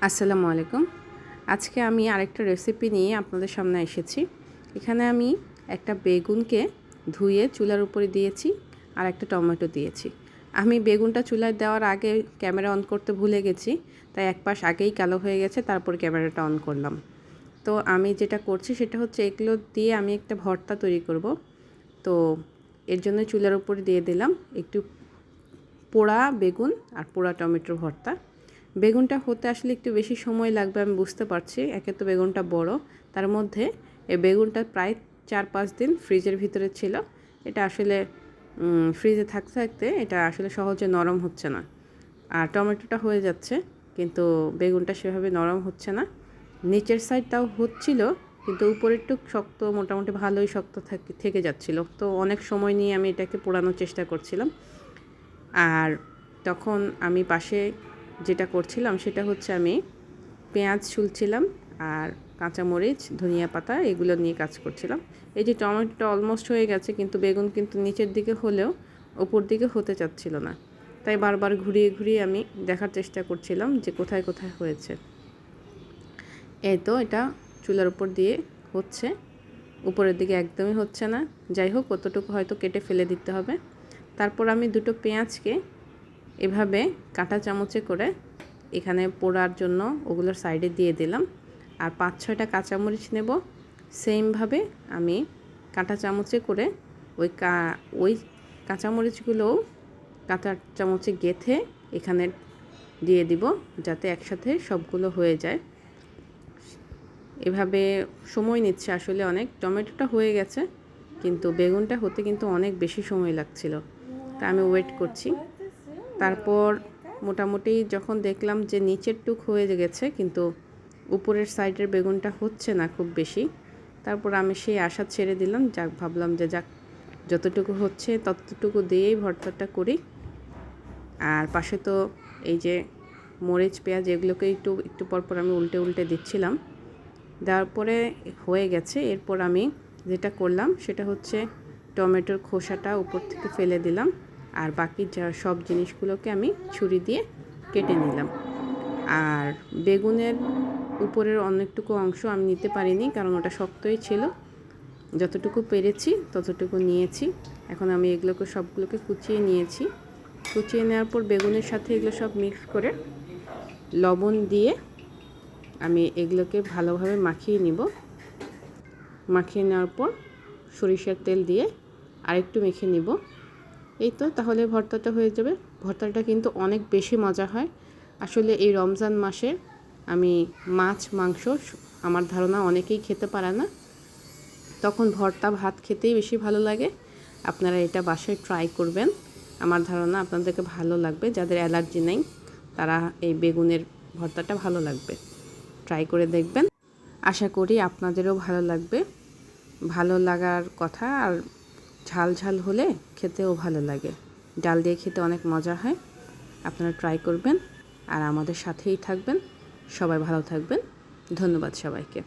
আসসালামু আলাইকুম। আজকে আমি আরেকটা রেসিপি নিয়ে আপনাদের সামনে এসেছি। এখানে আমি একটা বেগুনকে ধুয়ে চুলার উপরে দিয়েছি আর একটা টমেটো দিয়েছি। আমি বেগুনটা চুলায় দেওয়ার আগে ক্যামেরা অন করতে ভুলে গেছি, তাই এক পাশ আগেই কালো হয়ে গেছে, তারপর ক্যামেরাটা অন করলাম। তো আমি যেটা করছি সেটা হচ্ছে এগুলো দিয়ে আমি একটা ভর্তা তৈরি করব। তো এর জন্য চুলার উপরে দিয়ে দিলাম একটু পোড়া বেগুন আর পোড়া টমেটোর ভর্তা। বেগুনটা হতে আসলে একটু বেশি সময় লাগবে, আমি বুঝতে পারছি। একে তো বেগুনটা বড়, তার মধ্যে এই বেগুনটা প্রায় 4-5 দিন ফ্রিজের ভিতরে ছিল। এটা আসলে ফ্রিজে থাকতে থাকতে এটা আসলে সহজে নরম হচ্ছে না। আর টমেটোটা হয়ে যাচ্ছে, কিন্তু বেগুনটা সেভাবে নরম হচ্ছে না। নিচের সাইডটাও হচ্ছিল, কিন্তু উপরেরটু শক্ত, মোটামুটি ভালোই শক্ত থেকে যাচ্ছিল। তো অনেক সময় নিয়ে আমি এটাকে পোড়ানোর চেষ্টা করছিলাম। আর তখন আমি পাশে যেটা করছিলাম সেটা হচ্ছে আমি পেঁয়াজ ছুলছিলাম আর কাঁচামরিচ, ধনিয়া পাতা এগুলো নিয়ে কাজ করছিলাম। এই যে টমেটোটা অলমোস্ট হয়ে গেছে, কিন্তু বেগুন কিন্তু নিচের দিকে হলেও ওপর দিকে হতে চাচ্ছিল না। তাই বারবার ঘুরিয়ে ঘুরিয়ে আমি দেখার চেষ্টা করছিলাম যে কোথায় কোথায় হয়েছে। এই তো এটা চুলার উপর দিয়ে হচ্ছে, উপরের দিকে একদমই হচ্ছে না। যাই হোক, কতটুকু হয়তো কেটে ফেলে দিতে হবে। তারপর আমি দুটো পেঁয়াজকে এভাবে কাঁটা চামচে করে এখানে পোড়ার জন্য ওগুলোর সাইডে দিয়ে দিলাম। আর 5-6টা কাঁচামরিচ নেব। সেমভাবে আমি কাঁটা চামচে করে ওই কাঁচামরিচগুলোও কাঁটা চামচে গেঁথে এখানে দিয়ে দিব, যাতে একসাথে সবগুলো হয়ে যায়। এভাবে সময় নিচ্ছে আসলে অনেক। টমেটোটা হয়ে গেছে, কিন্তু বেগুনটা হতে কিন্তু অনেক বেশি সময় লাগছিল। তা আমি ওয়েট করছি। তারপর মোটামুটি যখন দেখলাম যে নিচের টুক হয়ে গেছে, কিন্তু উপরের সাইডের বেগুনটা হচ্ছে না খুব বেশি, তারপর আমি সেই আশা ছেড়ে দিলাম। ভাবলাম যে যতটুকু হচ্ছে ততটুকু দিয়েই ভর্তাটা করি। আর পাশে তো এই যে মরিচ, পেঁয়াজ এগুলোকে একটু একটু পরপর আমি উল্টে উল্টে দিচ্ছিলাম। দেওয়ার পরে হয়ে গেছে। এরপর আমি যেটা করলাম সেটা হচ্ছে টমেটোর খোসাটা উপর থেকে ফেলে দিলাম, আর বাকি সব জিনিসগুলোকে আমি ছুরি দিয়ে কেটে নিলাম। আর বেগুনের উপরের অনেকটুকু অংশ আমি নিতে পারিনি, কারণ ওটা শক্তই ছিল। যতটুকু পেরেছি ততটুকু নিয়েছি। এখন আমি এগুলোকে সবগুলোকে কুচিয়ে নিয়েছি। কুচিয়ে নেওয়ার পর বেগুনের সাথে এগুলো সব মিক্স করে লবণ দিয়ে আমি এগুলোকে ভালোভাবে মাখিয়ে নিব। মাখিয়ে নেওয়ার পর সরিষার তেল দিয়ে আরেকটু মেখে নিব। এই তো, তাহলে ভর্তাটা হয়ে যাবে। ভর্তাটা কিন্তু অনেক বেশি মজা হয়। আসলে এই রমজান মাসে আমি মাছ, মাংস আমার ধারণা অনেকেই খেতে পারে না, তখন ভর্তা ভাত খেতেই বেশি ভালো লাগে। আপনারা এটা বাসায় ট্রাই করবেন। আমার ধারণা আপনাদেরকে ভালো লাগবে। যাদের অ্যালার্জি নেই তারা এই বেগুনের ভর্তাটা ভালো লাগবে। ট্রাই করে দেখবেন। আশা করি আপনাদেরও ভালো লাগবে। ভালো লাগার কথা, আর ঝাল ঝাল হলে খেতেও ভালো লাগে। ডাল দিয়ে খেতে অনেক মজা হয়। আপনারা ট্রাই করবেন আর আমাদের সাথেই থাকবেন। সবাই ভালো থাকবেন। ধন্যবাদ সবাইকে।